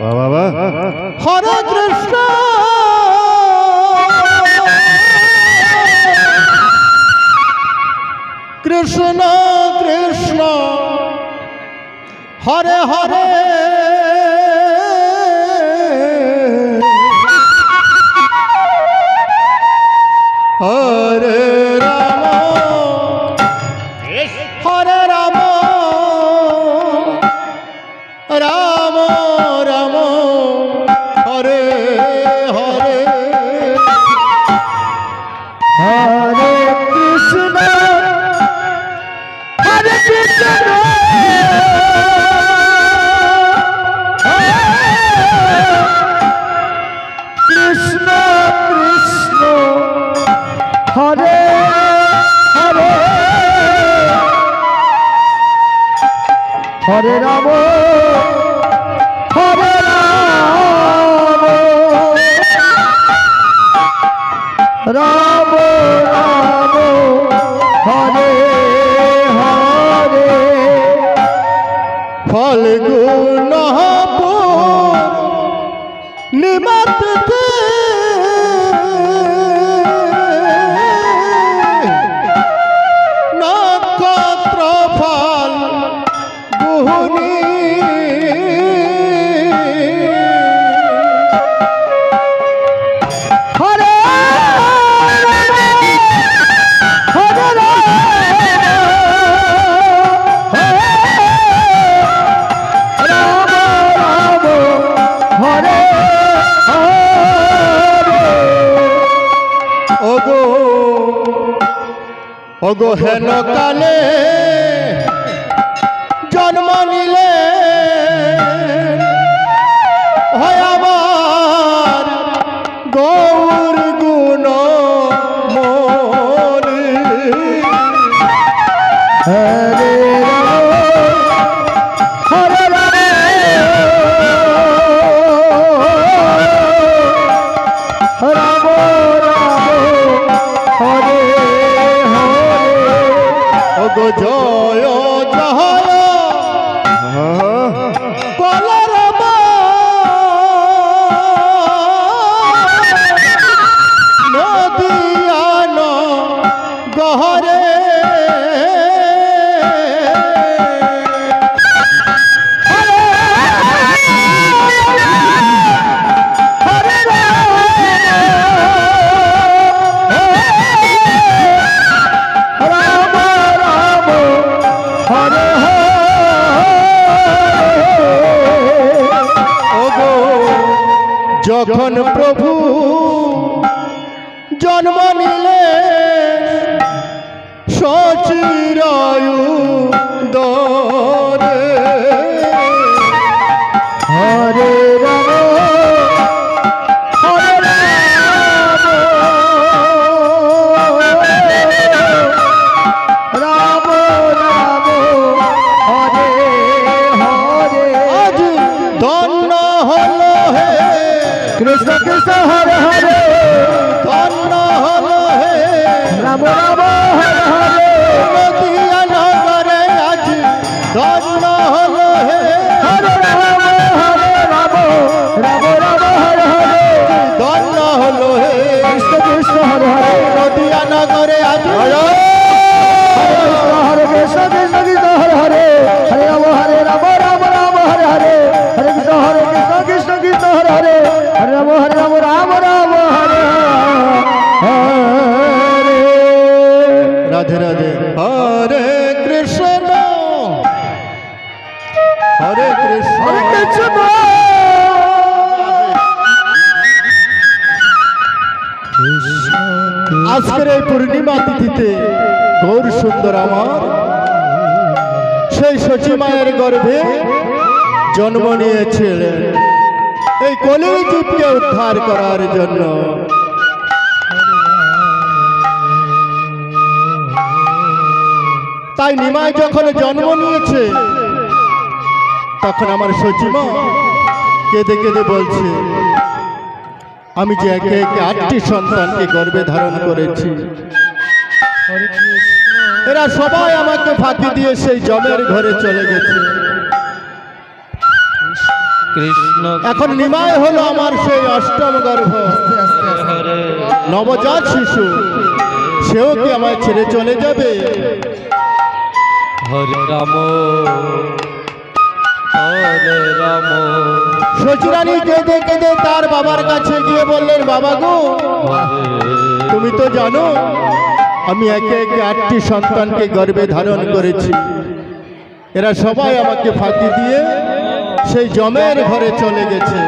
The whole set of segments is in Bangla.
বাবা হরে কৃষ্ণ কৃষ্ণ কৃষ্ণ হরে হরে হরে রাম হরে রাম রাম রাম হরে হরে হরে কৃষ্ণ হরে কৃষ্ণ কৃষ্ণ কৃষ্ণ হরে হরে হরে রাম হরে রাম রাম রাম হরে হরে ফলগুণ নিমাতে নক্ষত্র ফল গুহনি হরে হরে রাম রাম হরে ওগো ওগো হেন কালে জন্ম নিলে হয় আমার গৌর গুণ মনি হরে রাম হরে রাম হরে হরে ওগো জয় জয় বলরাম নদিয়ান গহরে যখন প্রভু জন্ম নিলে সচিরায়ু দরে হরে রাম হরে রাম রাম রাম হরে হরে আজ ধন্য হলো হে কৃষ্ণ কৃষ্ণ হরে হরে ধন্য হলো হে রাম রাম হরে হরে নদিয়া নগরে আজ ধন্য হলো হে হরে রাম হরে রাম রাম রাম হরে হরে ধন্য হলো হে কৃষ্ণ কৃষ্ণ হরে হরে নদিয়া নগরে আজ হরে কৃষ্ণ কৃষ্ণ কৃষ্ণ হরে হরে হরে রাম রাম রাম হরে হরে হরে কৃষ্ণ কৃষ্ণ কৃষ্ণ হরে হরে হরে রাম রাম রাম হরে হরে রাধে রাধে হরে কৃষ্ণ হরে কৃষ্ণ হরে কৃষ্ণ আজকের এই পূর্ণিমা তিথিতে গৌর সুন্দর আমার সেই সচী মায়ের গর্ভে জন্ম নিয়েছিলেন এই কলির জীবকে উদ্ধার করার জন্য। তাই নিমাই যখন জন্ম নিয়েছে তখন আমার সচিমা কেঁদে কেঁদে বলছে, আমি যে একে একে 8টি সন্তানকে গর্ভে ধারণ করেছি, এরা সবাই আমাকে ফাঁকি দিয়ে সেই জমের ঘরে চলে গেছে, কৃষ্ণ এখন নিমাই হলো আমার সেই অষ্টম গর্ভ হরে নবজাত শিশু, সেও কি আমায় ছেড়ে চলে যাবে? হরে রাম হরে রাম শচীরানী কেঁদে কেঁদে তার বাবার কাছে গিয়ে বললেন, বাবা গো, তুমি তো জানো আমি একে একে 8টি সন্তানকে গর্ভে ধারণ করেছি। এরা সবাই আমাকে ফাঁকি দিয়ে সেই জমের ঘরে চলে গেছে।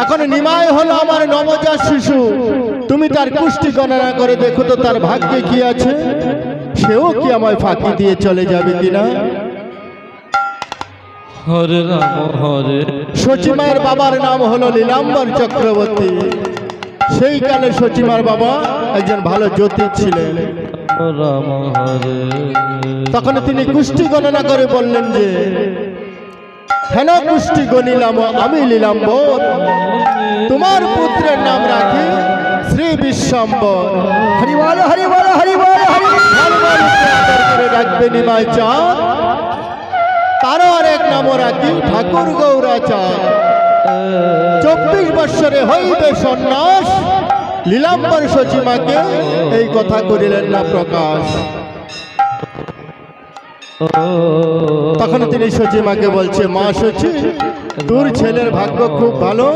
এখন নিমাই হলো আমার নবজাত শিশু, তুমি তার কুষ্টি গণনা করে দেখো তো তার ভাগ্যে কি আছে, সেও কি আমায় ফাঁকি দিয়ে চলে যাবে কিনা। হরে রাম হরে সচিমায়ের বাবার নাম হলো লীলাম্বর চক্রবর্তী। সেই কালে সচিমার বাবা একজন ভালো জ্যোতিষ ছিলেন। রাম হরে তখন তিনি কুষ্টি গণনা করে বললেন যে, হেন কুষ্টি গণিলাম আমি লীলাম্বর, তোমার পুত্রের নাম রাখি শ্রী বিশ্বম্বর। হরি বল হরি বল হরি বল হরি আদর করে রাখবে নিমাই চাঁদ, তারও আর এক নামও রাখি ঠাকুর গৌরাচাঁদ। 24 বৎসরে হইবে সন্ন্যাস, লীলাম্বর সচিমাকে এই কথা করিলেন না প্রকাশ। তখন তিনি সচিমাকে বলছে, মা সচি, তোর ছেলের ভাগ্য খুব ভালো,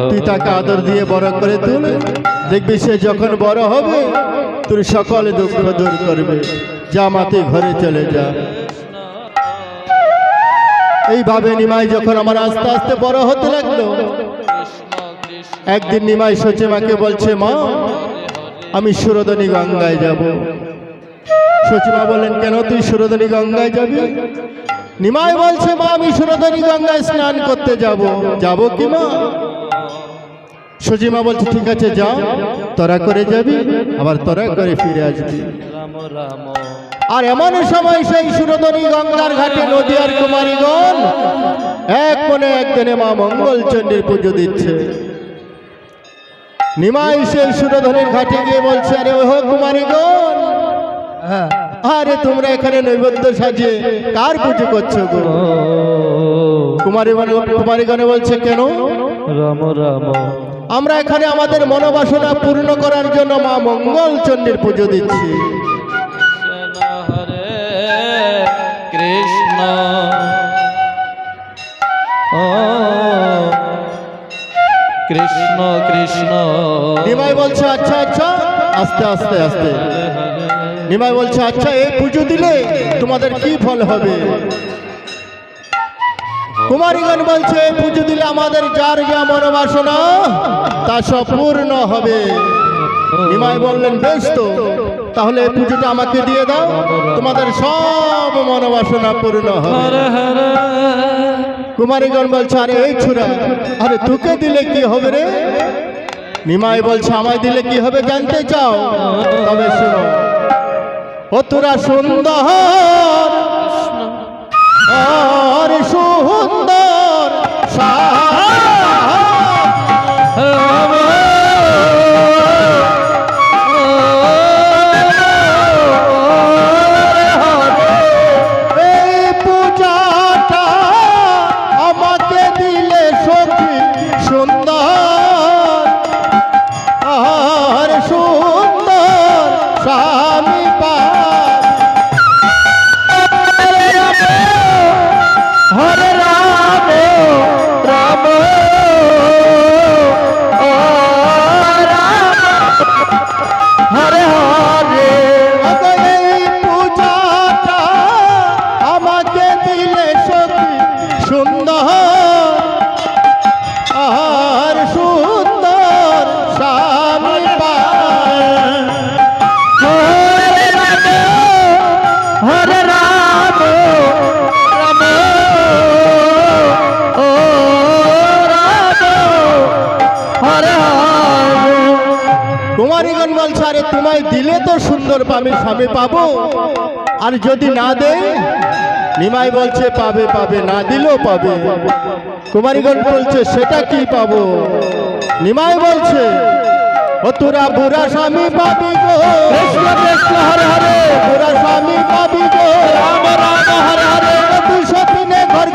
তুই তাকে আদর দিয়ে বড় করে তুল, দেখবি সে যখন বড় হবে তোর সকল দুঃখ দূর করবে। যা মাতে ঘরে চলে যা। এইভাবে নিমাই যখন আমার আস্তে আস্তে বড় হতে লাগলো, একদিন নিমাই সচিমাকে বলছে, মা আমি সুরধনী গঙ্গায় যাব। সচিমা বললেন, কেন তুই সুরধনী গঙ্গায় যাবি? নিমাই বলছে, মা আমি সুরধনী গঙ্গায় স্নান করতে যাব। যাব কি মা? সচিমা বলছে, ঠিক আছে যা, তোরা করে যাবি, আবার তোরা করে ফিরে আসবি। রাম রাম আর এমন সময় সেই সুরধনী গঙ্গার ঘাটে নদীয়ার কুমারীগণ এক মনে একদিনে মা মঙ্গলচণ্ডীর পুজো দিচ্ছে। নিমাই সেই সুরধনীর ঘাটে গিয়ে বলছে, আরে ওহ কুমারীগণ, হ্যাঁ আরে তোমরা এখানে নৈবেদ্য সাজিয়ে কার পুজো করছো গো? কুমারীগণে বলছে, কেন? রাম রাম আমরা এখানে আমাদের মনোবাসনা পূর্ণ করার জন্য মা মঙ্গলচণ্ডীর পুজো দিচ্ছি। হরে কৃষ্ণ ও কৃষ্ণ কৃষ্ণ নিমাই বলছে, আচ্ছা আচ্ছা, আস্তে আস্তে আস্তে। নিমাই বলছে, আচ্ছা এই পুজো দিলে তোমাদের কি ফল হবে? কুমারীগণ বলছে, এই পুজো দিলে আমাদের যার যা মনোবাসনা তা সব পূর্ণ হবে। নিমাই বললেন, বেশ তো, তাহলে এই পুজোটা আমাকে দিয়ে দাও, তোমাদের সব মনোবাসনা পূর্ণ হবে। হরে হরে কুমারীগণ বলছে, আরে এই ছুরা, আরে তোকে দিলে কি হবে রে? নিমাই বলছে, আমায় দিলে কি হবে জানতে চাও? তবে শোনো, ও তোরা সুন্দর আর সুন্দর রাম এই পূজাটা আমাকে দিলে সখী সুন্দর আর সুন্দর স্বামী পার। হরে রাম রাম ও রাম হরে হরে এই পূজাটা আমাকে দিলে সখী সুন্দর আর সুন্দর স্বামী পার। হরে রাম হরে রাম রাম ও রাম হরে হরে কুমারীগণ বলছে, আরে তোমায় দিলে তো সুন্দর পাবে স্বামী পাবো, আর যদি না দেয়? নিমাই বলছে, পাবে পাবে, না দিলেও পাবে। কুমারীগণ বলছে, সেটা কি পাবো? নিমাই বলছে, ও তোরা বুড়া স্বামী পাবি গো, কৃষ্ণ কৃষ্ণ হরে হরে বুড়া স্বামী পাবি গো, রাম রাম হরে হরে 200 দিনে ঘর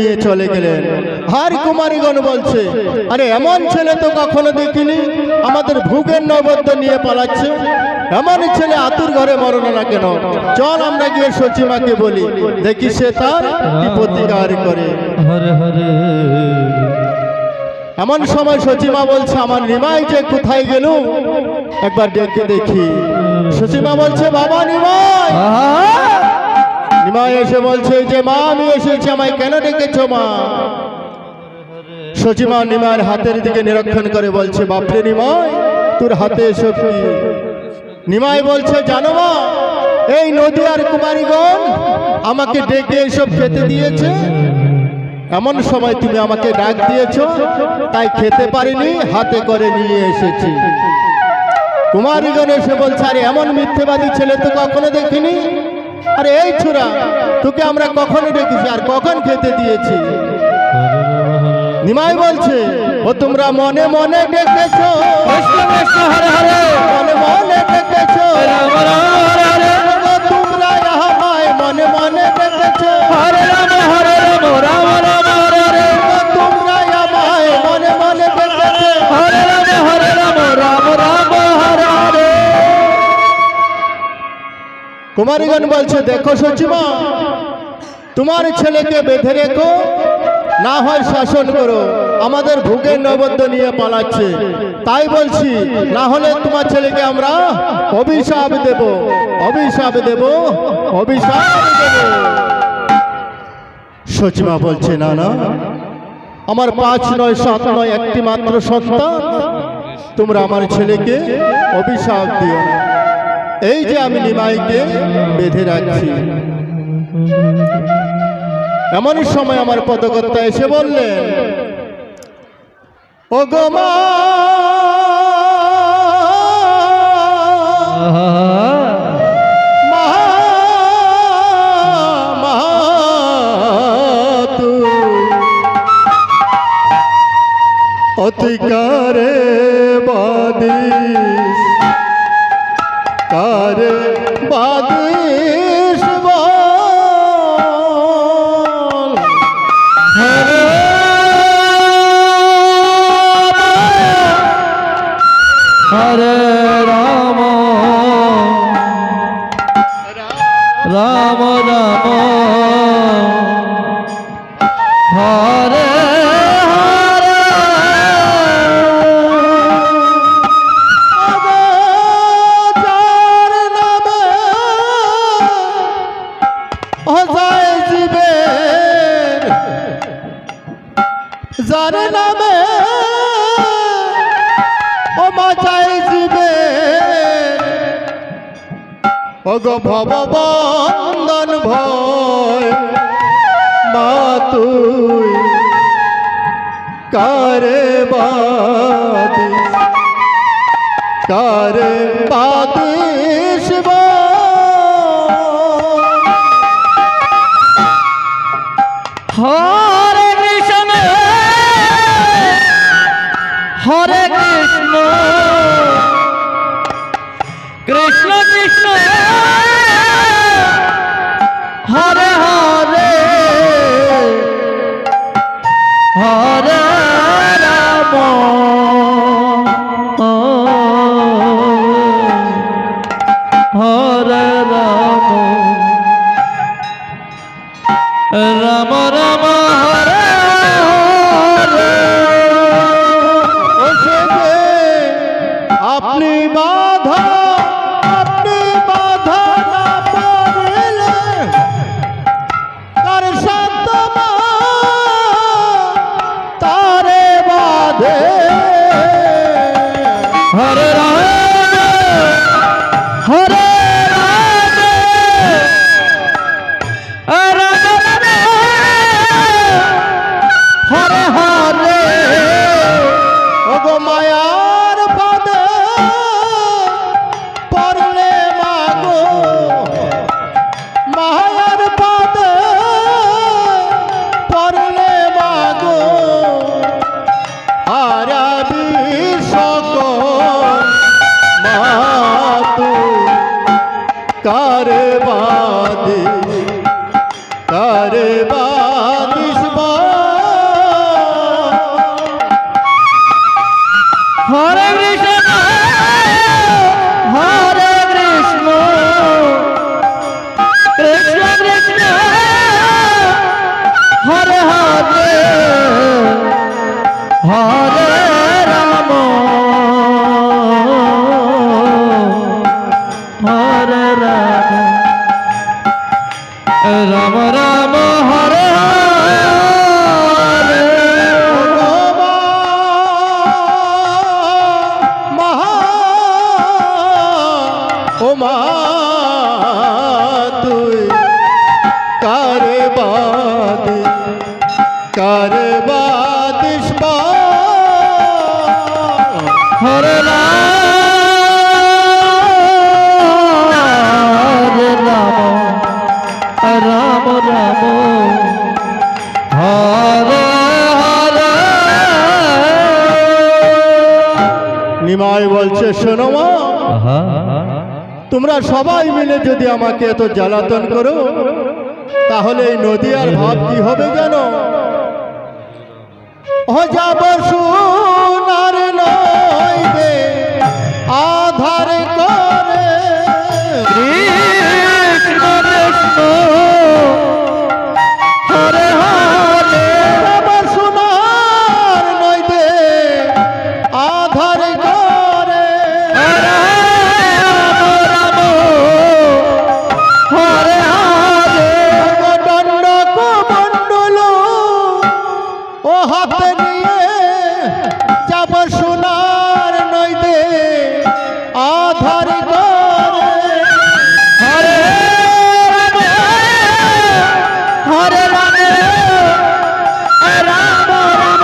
নিয়ে চলে গেলেন। আর কুমারীগণ বলছে, আরে এমন ছেলে তো কখনো দেখিনি, আমাদের ভোগের নৈবেদ্য নিয়ে পালাচ্ছে। এমন ছেলে আতুর ঘরে মরণ না কেন? চল আমরা গিয়ে সচিমাকে বলি, দেখি সে তার কি প্রতিকার করে। হরে হরে এমন সময় সচিমা বলছে, আমার নিমাই যে কোথায় গেল, একবার ডেকে দেখি। সচিমা বলছে, বাবা নিমাই। নিমাই এসে বলছে যে, মা আমি এসেছি, আমায় কেন ডেকেছো মা? সচিমা নিমাইয়ের হাতের দিকে নিরীক্ষণ করে বলছে, বাপরে নিমাই, তোর হাতে এসব কি? নিমাই বলছে, জানো মা, এই নদী আর কুমারীগণ আমাকে ডেকে এসব খেতে দিয়েছে। এমন সময় তুমি আমাকে ডাক দিয়েছো, তাই খেতে পারিনি, হাতে করে নিয়ে এসেছি। কুমারীগণ এসে বলছে, আরে এমন মিথ্যেবাদী ছেলে তো কখনো দেখিনি। আরে এই ছোড়া, তোকে আমরা কখনো ডেকেছি আর কখন খেতে দিয়েছি? নিমাই বলছে, ও তোমরা মনে মনে ডেকেছো, কৃষ্ণ কৃষ্ণ হরে হরে মনে মনে ডেকেছো, রাম রাম হরে হরে তোমরা আমায় মনে মনে ডেকেছো, হরে রাম রাম রাম হরে হরে তোমরা আমায় মনে মনে ডেকেছো। হরে রাম রাম রাম হরে হরে। কুমারীগণ বলছে, দেখো সচিমা, তোমার ছেলেকে বেঁধে রেখো, না হয় শাসন করো, আমাদের ভোগের নৈবেদ্য নিয়ে পালাচ্ছে। তাই বলছি, না হলে তোমার ছেলেকে আমরা অভিশাপ দেব, অভিশাপ দেব, অভিশাপ দেব। সচিমা বলছে, না না, আমার 5 নয় 7 নয় একটি মাত্র সন্তান, তোমরা আমার ছেলেকে অভিশাপ দিও না। এই যে আমি নিমাইকে বেঁধে রাখছি। এমনই সময় আমার পদকর্তা এসে বললেন, ও গো মা, মা, মা, তুই অতিকারে বাদিস, কারে বাদিস বল। হরে হরে রাম রাম রাম হরে হরে যার নামে হজায় জীবের, যার নামে ও মাজায় জীবের, ও গো ভববন্ধন ভয়, মা তুই কারে বাদিস, কারে বাদিস বল। হরে কৃষ্ণ হরে কৃষ্ণ কৃষ্ণ কৃষ্ণ হরে হরে হরে রাম হরে রাম রাম রাম হরে হরে। ও সে যে আপনি বাধা, আপনি বাধা না পারিলে, তার শান্ত মা তারে বাধে। হরে রাম হরে রাম রাম রাম হরে হরে। ও গো মায়ার পাদে পড়লে মাগো, মায়ার পাদে পড়লে মাগো, হারাবি সকল মা তুই কারে বাদিস, কারে বাদিস বল। হরে রাম হরে রাম রাম রাম হরে হরে ও মা তুই কারে বাদিস হরে রাম রাম রাম হরে হরে নিমাই বলছে শোনো মা, তোমরা সবাই মিলে যদি আমাকে এত জ্বালাতন করো তাহলে এই নদী আর ভাব কি হবে জানো? ও যাব সোনার নয় রে আধার করে কৃষ্ণ কৃষ্ণ হরে হরে যাব সোনার নয় রে আধার করে রাম রাম হরে হরে দণ্ড কমণ্ডল ও হাতে নিয়ে যাব সোনার নয় রে আধার করে হরে রাম হরে রাম রাম রাম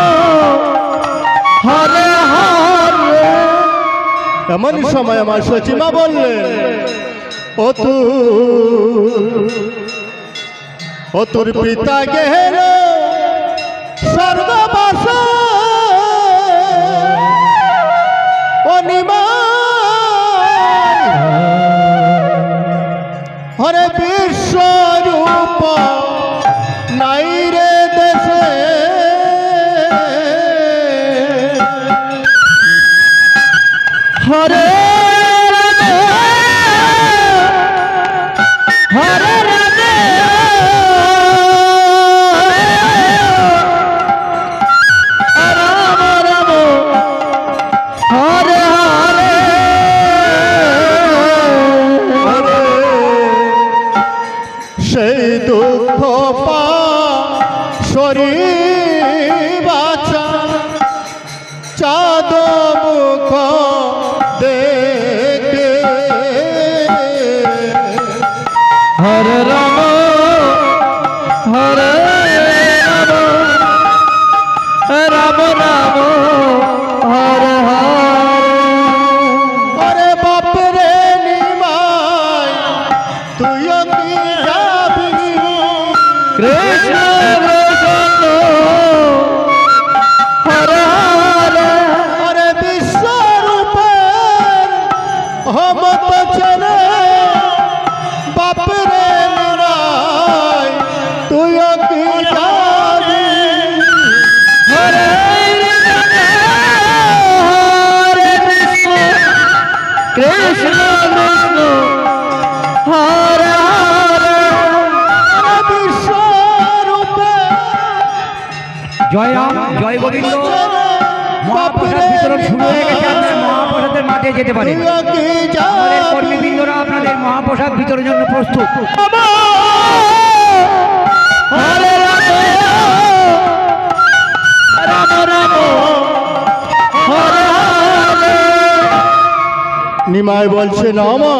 হরে হরে এমন সময় আমার সচিমা বললেন, ও তোর পিতা গেল স্বর্গবাস ও নিমাই হরে বিশ্বরূপ নাই রে দেশে হরে রাম হরে রাম রাম রাম হরে হরে হরে সেই দুঃখ পা শরীর বাঁচা চাঁদ মুখ দেখে হরে রাম হরে রাম রাম রাম হরে হরে আরে বাপরে নিমাই তুইও কি যাবি কৃষ্ণ কৃষ্ণ হরে হরে আরে বিশ্বরূপের হমত ছেড়ে বাপরে নিমাই তুইও কি যাবি হরে হরে কৃষ্ণ কৃষ্ণ কৃষ্ণ হরে হরে বিশ্বরূপে জয় রাম জয় গোবিন্দ। মহাপ্রসাদ বিতরণ শুরু হয়ে গেছে, আপনার মহাপ্রসাদের মাঠে যেতে পারেন। আমাদের কর্মীবৃন্দরা আপনাদের মহাপ্রসাদ বিতরণের জন্য প্রস্তুত। হরে রাম রাম হরে হরে নিমাই বলছে না মা,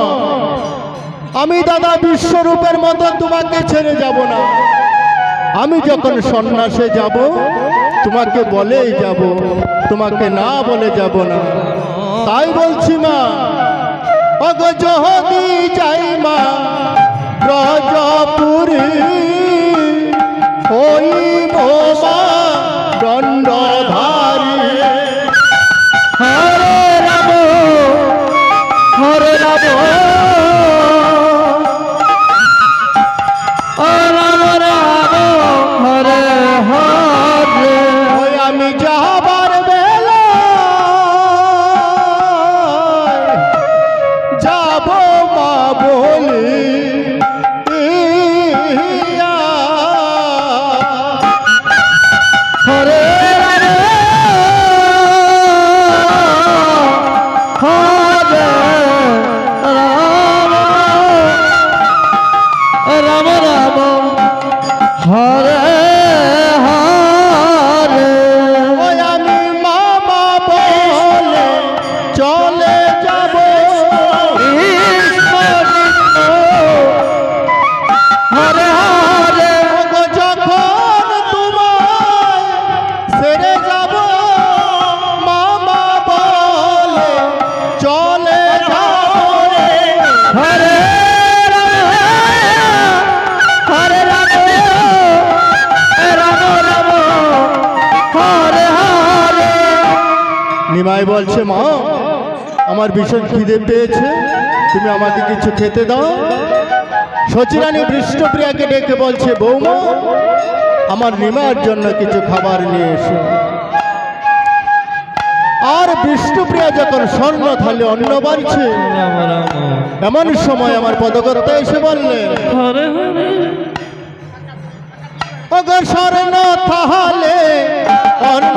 আমি দাদা বিশ্বরূপের মতো তোমাকে ছেড়ে যাব না। আমি যখন সন্ন্যাসে যাব তোমাকে বলেই যাব, তোমাকে না বলে যাব না। তাই বলছি মা, অগ যদি যাই মা ব্রজপুরী ওই মা দণ্ডধারী হরে রাম হরে রাম রাম রাম হরে হরে ওই আমি যাবার বেলা যাব মা বলি নিমাই বলছে মা আমার ভীষণ খিদে পেয়েছে, তুমি আমাকে কিছু খেতে দাও। সচিরানী বৃষ্ণপ্রিয়াকে ডেকে বলছে বৌমা আমার নিমাইয়ের জন্য কিছু খাবার নিয়ে এসো। আর বিষ্ণুপ্রিয়া যখন স্বর্ণ থালে অন্ন বাড়ছে, এমন সময় আমার পদকর্তা এসে বললেন অগর স্বর্ণ থালে অন্ন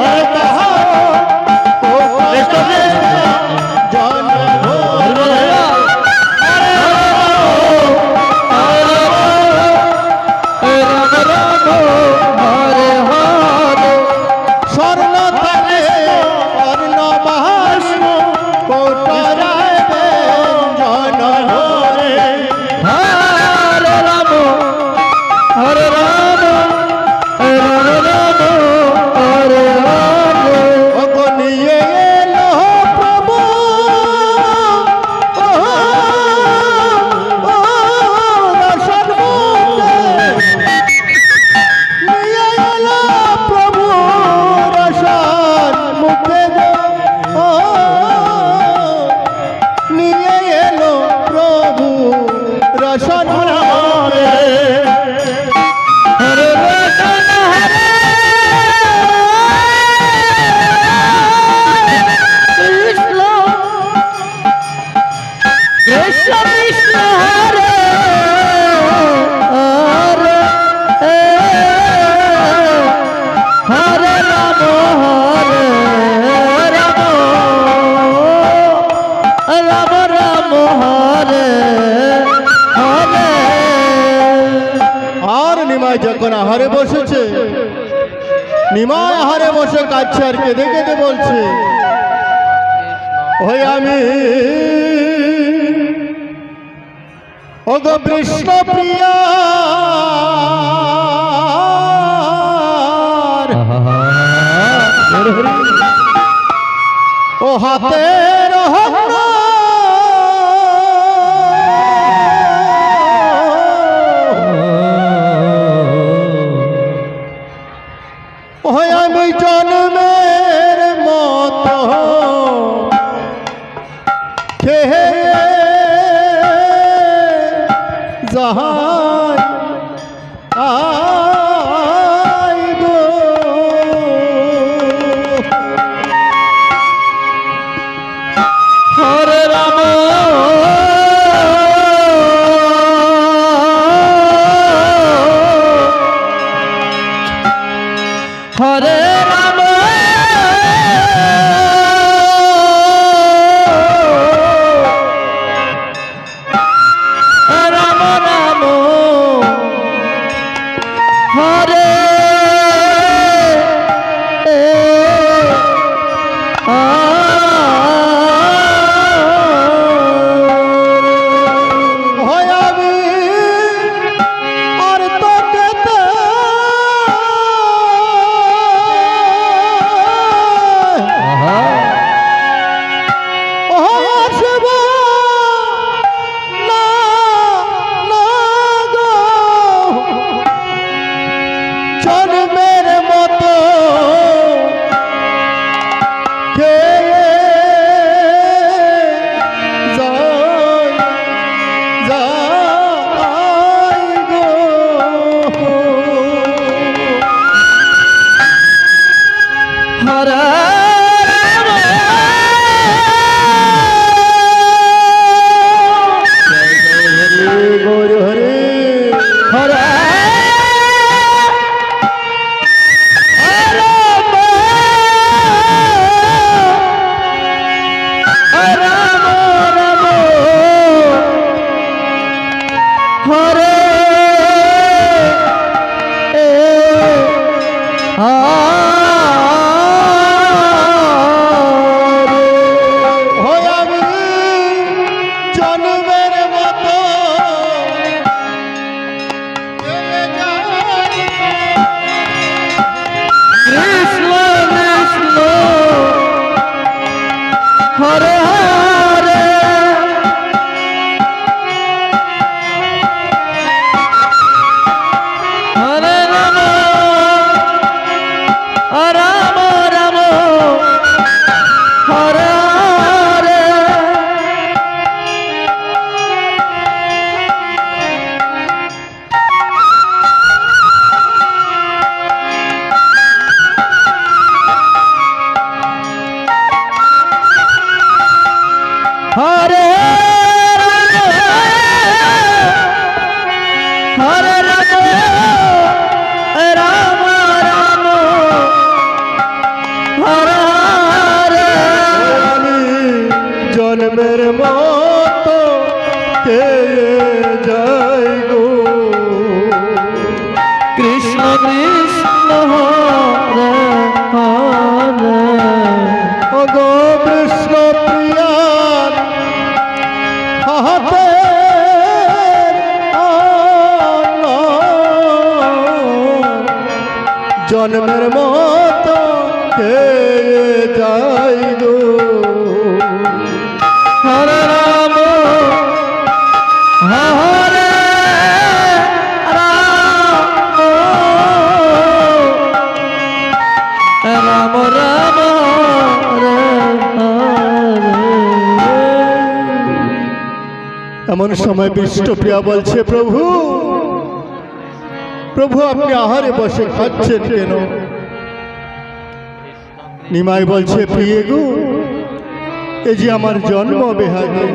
যখন আহারে বসেছে, নিমাই আহারে বসে কাঁদছে আর কেঁদে কেঁদে বলছে ওই আমি ওগো বৃষ্ণপ্রিয়া ও হাতের আমি জন্মের মতো খেয়ে যাহাই গো হরে রাম হরে রাম রাম রাম হরে মতো কে যায় গো কৃষ্ণ কৃষ্ণ হরে হরে ও গো কৃষ্ণ প্রিয়ার হাতে জন্মের মতো কে যায় গো হরে রাম হরে রাম রাম রাম হরে হরে এমন সময় বিষ্ণুপ্রিয়া বলছে প্রভু প্রভু আপনি আহারে বসে খাচ্ছেন কেন নিমাই বলছে প্রিয়ে গো এই যে আমার জন্ম বেহাগে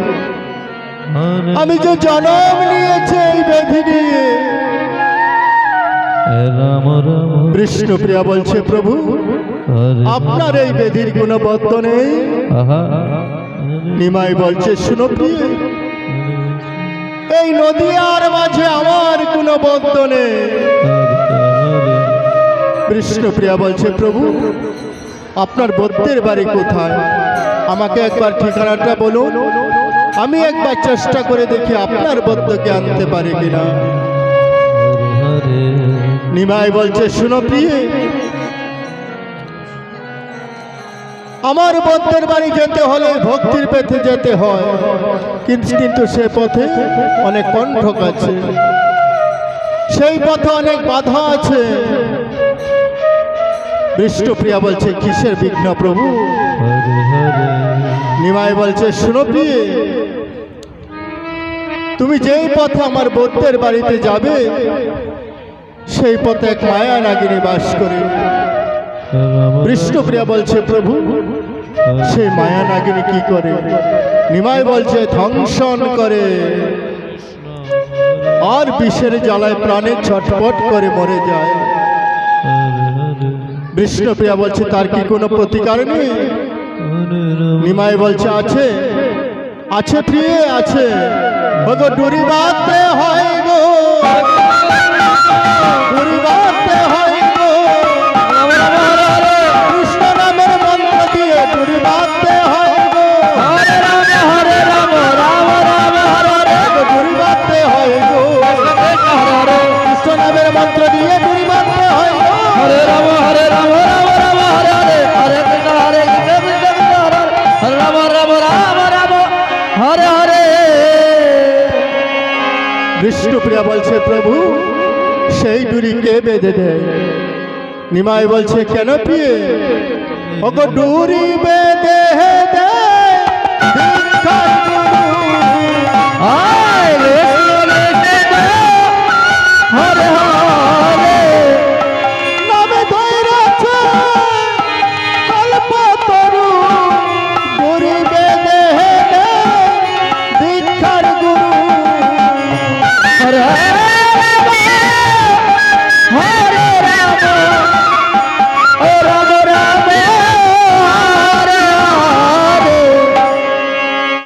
আমি যে জন্ম নিয়েছি এই ব্যাধি নিয়ে রাম রাম বিষ্ণুপ্রিয়া বলছে প্রভু আপনার এই ব্যাধির কোনো বদ্ধ নেই নিমাই বলছে শুনো প্রিয়ে এই নদীয়ার মাঝে আমার কোনো বদ্ধ নেই বিষ্ণুপ্রিয়া বলছে প্রভু আপনার বদ্ধের বাড়ি কোথায় আমাকে একবার ঠিকানাটা বলুন আমি একবার চেষ্টা করে দেখি আপনার বদ্ধকে আনতে পারি কিনা নিমাই বলছে শুনো প্রিয়ে আমার বদ্ধের বাড়ি যেতে হলে ভক্তির পথে যেতে হয় কিন্তু সে পথে অনেক কণ্ঠক আছে সেই পথে অনেক বাধা আছে বিষ্ণুপ্রিয়া বলছে কিসের বিঘ্ন প্রভু নিমাই বলছে শুনো প্রিয়ে তুমি যেই পথে আমার বদ্ধের বাড়িতে যাবে সেই পথে এক মায়া নাগিনী বাস করে বিষ্ণুপ্রিয়া বলছে প্রভু সেই মায়া নাগিনী কি করে নিমাই বলছে ধ্বংসন করে আর বিষের জ্বালায় প্রাণে ছটপট করে মরে যায় বিষ্ণুপ্রিয়া বলছে তার কি কোনো প্রতিকার নেই নিমাই বলছে আছে আছে প্রিয়ে আছে ওগো ডুরি বাঁধতে হয় গো ডুরি বাঁধতে হয় গো কৃষ্ণ নামের মন্ত্র দিয়ে ডুরি বাঁধতে হয় গো হরে রাম হরে রাম রাম রাম হরে ডুরি বাঁধতে হয় গো কৃষ্ণ নামের মন্ত্র দিয়ে ডুরি বাঁধতে হয় গো হরে রাম হরে রাম রাম রাম হরে হরে হরে কৃষ্ণ হরে কৃষ্ণ কৃষ্ণ কৃষ্ণ হরে হরে রাম রাম রাম রাম হরে হরে বিষ্ণুপ্রিয়া বলছে প্রভু সেই ডুরি কে বেঁধে দেয় নিমাই বলছে কেন প্রিয়ে ওগো ডুরি বেঁধে দেয়